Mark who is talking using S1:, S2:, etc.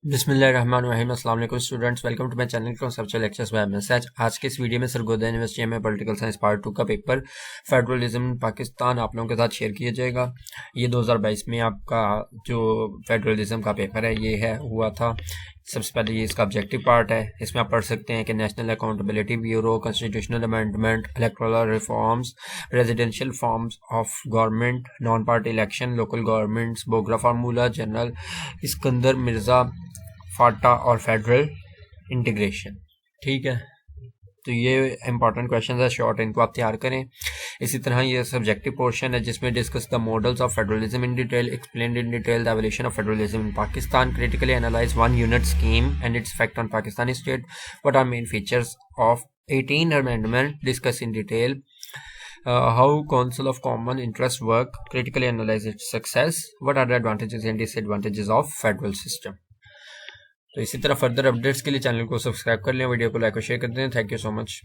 S1: बिस्मिल्लाहिर्रहमानिर्रहीम। अस्सलाम वालेकुम students, welcome to my channel conceptual lectures by MSH. आज के इस वीडियो में सरगोदा यूनिवर्सिटी में पॉलिटिकल साइंस पार्ट 2 का पेपर फेडरलिज्म पाकिस्तान आप लोगों के साथ शेयर किया जाएगा। ये 2022 में आपका जो फेडरलिज्म का पेपर है ये है हुआ था। सबसे पहले ये इसका ऑब्जेक्टिव पार्ट है। इसमें आप पढ़ सकते हैं कि National Accountability Bureau, constitutional amendment, electoral reforms, residential forms of government, non party election, local governments, Bogra formula, general Iskander Mirza FATA और फेडरल इंटीग्रेशन। ठीक है, तो ये इंपॉर्टेंट क्वेश्चन है, शॉर्ट इनको आप तैयार करें। इसी तरह ये सब्जेक्टिव पोर्शन है जिसमें discuss the models of federalism in detail, explain in detail the evolution of federalism in Pakistan, critically analyze one unit scheme and its effect on Pakistani state, what are main features of 18 amendment, discuss in detail how council of common interest work, critically analyze its success, what are the advantages and disadvantages of federal system। तो इसी तरह further updates के लिए channel को subscribe कर लें, video को like और शेयर कर दें। Thank you so much.